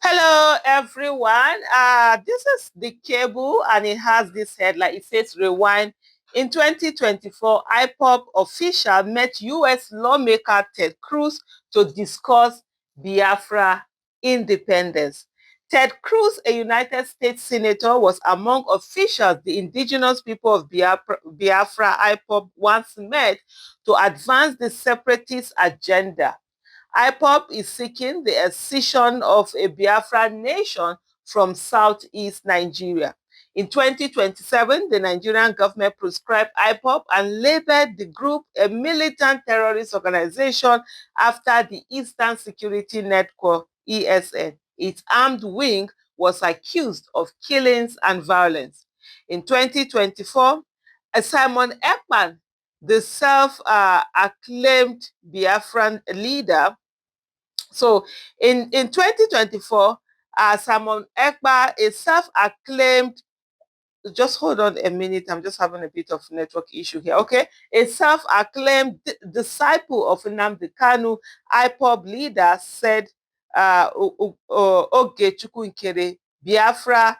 Hello, everyone. This is the cable, and it has this headline. It says Rewind. In 2024, IPOB official met US lawmaker Ted Cruz to discuss Biafra independence. Ted Cruz, a United States senator, was among officials the indigenous people of Biafra IPOB once met to advance the separatist agenda. IPOB is seeking the accession of a Biafra nation from southeast Nigeria. In 2027, the Nigerian government proscribed IPOB and labeled the group a militant terrorist organization after the Eastern Security Network, ESN. Its armed wing was accused of killings and violence. In 2024, Simon Ekman, the self-acclaimed Biafran leader, so in 2024, Simon Ekpa, a self-acclaimed, just hold on a minute, I'm just having a bit of network issue here, okay? A self-acclaimed disciple of Nnamdi Kanu, IPOB leader, said Oge Chukwunkere, Biafra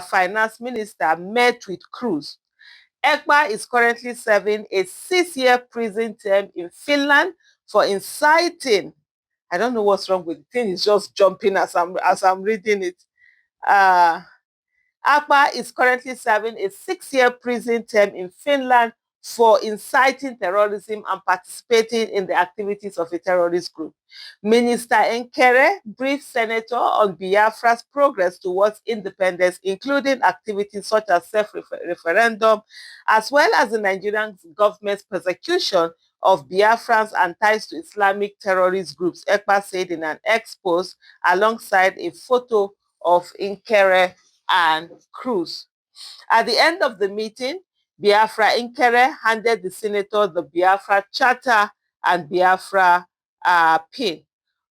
finance minister, met with Cruz. Ekpa is currently serving a 6-year prison term in Finland for inciting. I don't know what's wrong with the thing. It's just jumping as I'm reading it. Uh, Akpa is currently serving a 6-year prison term in Finland for inciting terrorism and participating in the activities of a terrorist group. Minister Nkere briefed Senator on Biafra's progress towards independence, including activities such as self-referendum, as well as the Nigerian government's persecution of Biafrans and ties to Islamic terrorist groups, Ekpa said in an expose alongside a photo of Nkere and Cruz. At the end of the meeting, Biafra Nkere handed the senator the Biafra Charter and Biafra pin.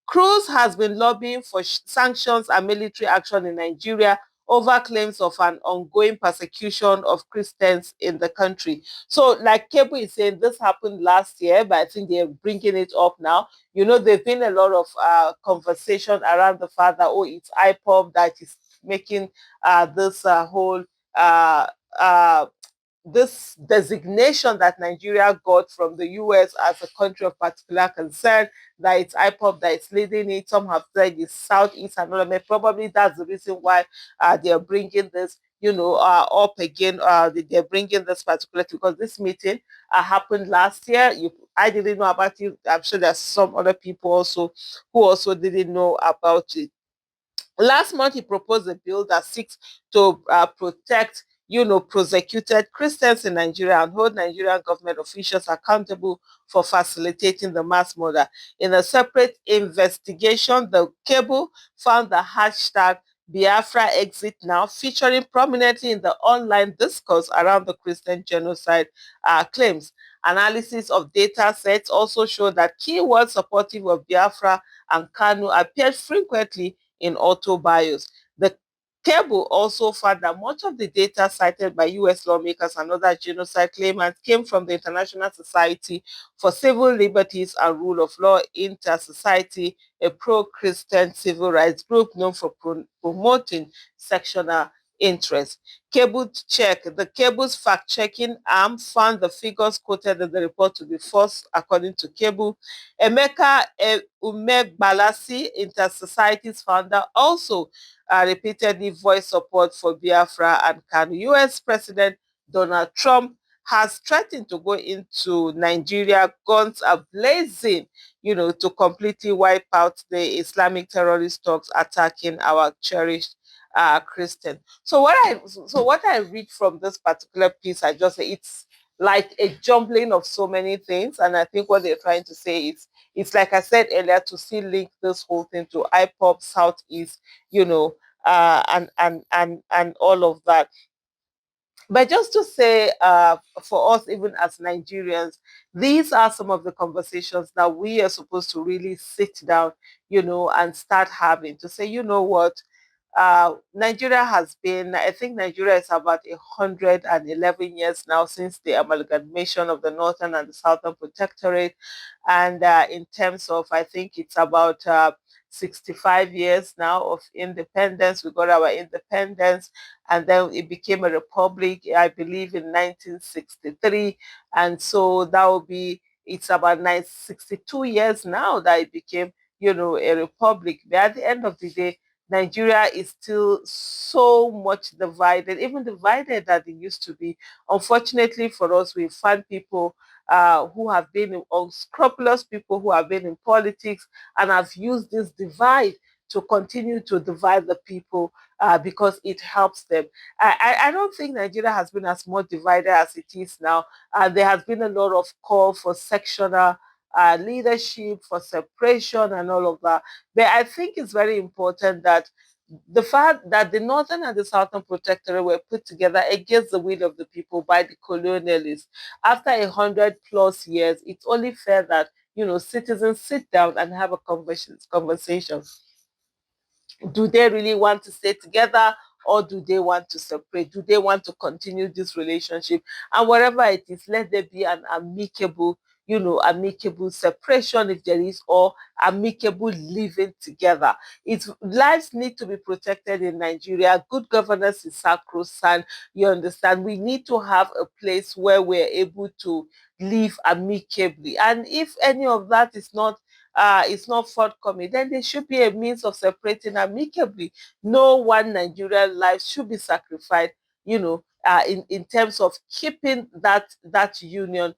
Cruz has been lobbying for sanctions and military action in Nigeria over claims of an ongoing persecution of Christians in the country. So, like Kebu is saying, this happened last year, but I think they're bringing it up now. You know, there's been a lot of conversation around the fact that, oh, it's IPOB that is making this whole uh, uh, this designation that Nigeria got from the US as a country of particular concern, that it's IPOB that is leading it. Some have said it's Southeast and all of that. Probably that's the reason why they're bringing this, up again. They're bringing this particular because this meeting happened last year. I didn't know about it. I'm sure there's some other people also who also didn't know about it. Last month, he proposed a bill that seeks to protect, prosecuted Christians in Nigeria and hold Nigerian government officials accountable for facilitating the mass murder. In a separate investigation, the cable found the hashtag Biafra Exit Now featuring prominently in the online discourse around the Christian genocide claims. Analysis of data sets also showed that keywords supportive of Biafra and Kanu appeared frequently in auto bios. The cable also found that much of the data cited by US lawmakers and other genocide claimants came from the International Society for Civil Liberties and Rule of Law Inter-Society, a pro-Christian civil rights group known for promoting sectional interest. Cable check. The cable's fact-checking arm found the figures quoted in the report to be false, according to Cable. Emeka Umegbalasi, Inter-Society's founder, also repeatedly voiced support for Biafra and Kanu. US President Donald Trump has threatened to go into Nigeria guns ablazing, to completely wipe out the Islamic terrorist talks attacking our cherished Christian. So what I read from this particular piece, I just say it's like a jumbling of so many things, and I think what they're trying to say is it's like I said earlier to still link this whole thing to IPOP Southeast, and all of that. But just to say, for us, even as Nigerians, these are some of the conversations that we are supposed to really sit down, and start having to say, you know what, Nigeria has been, I think Nigeria is about 111 years now since the amalgamation of the Northern and the Southern Protectorate. And in terms of, I think it's about 65 years now of independence. We got our independence, and then it became a republic, I believe, in 1963. And so that will be, it's about 62 years now that it became, a republic. But at the end of the day, Nigeria is still so much divided, even divided that it used to be. Unfortunately for us, we find people who have been unscrupulous, people who have been in politics and have used this divide to continue to divide the people because it helps them. I don't think Nigeria has been as much divided as it is now. There has been a lot of call for sectional leadership, for separation, and all of that. But I think it's very important that the fact that the northern and the southern protectorate were put together against the will of the people by the colonialists after 100+ years, it's only fair that citizens sit down and have a conversation. Do they really want to stay together, or do they want to separate? Do they want to continue this relationship? And whatever it is, let there be an amicable separation if there is, or amicable living together. It's lives need to be protected in Nigeria. Good governance is sacrosanct. You understand? We need to have a place where we're able to live amicably. And if any of that is not forthcoming, then there should be a means of separating amicably. No one Nigerian life should be sacrificed, in terms of keeping that union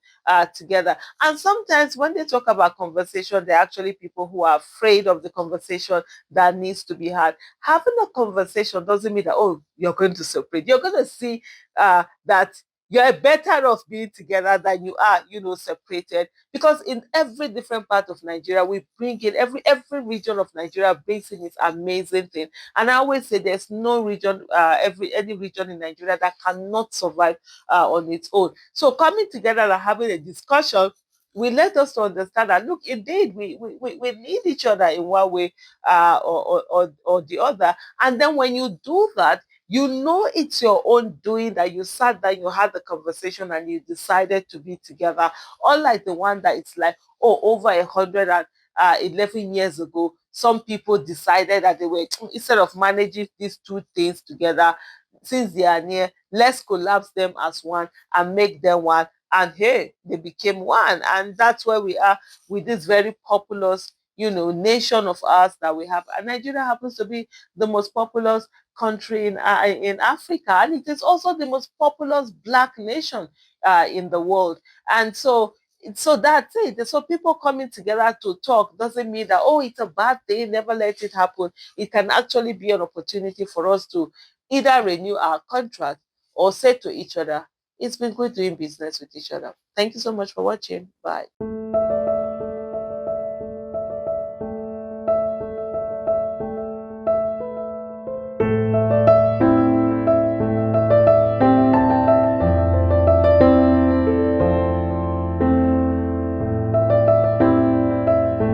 together. And sometimes when they talk about conversation, there are actually people who are afraid of the conversation that needs to be had. Having a conversation doesn't mean that, oh, you're going to separate. You're going to see that you're better off being together than you are, separated. Because in every different part of Nigeria, we bring in every region of Nigeria brings in its amazing thing. And I always say there's no region, any region in Nigeria that cannot survive on its own. So coming together and having a discussion will let us to understand that, look, indeed, we need each other in one way or the other. And then when you do that, it's your own doing, that you sat down, you had the conversation, and you decided to be together. Unlike the one that it's like, oh, over 111 years ago, some people decided that they were, instead of managing these two things together, since they are near, let's collapse them as one and make them one. And hey, they became one. And that's where we are with this very populous, nation of ours that we have. And Nigeria happens to be the most populous country in Africa, and it is also the most populous Black nation in the world. And so that's it. So people coming together to talk doesn't mean that, oh, it's a bad thing, never let it happen. It can actually be an opportunity for us to either renew our contract or say to each other, it's been good doing business with each other. Thank you so much for watching. Bye.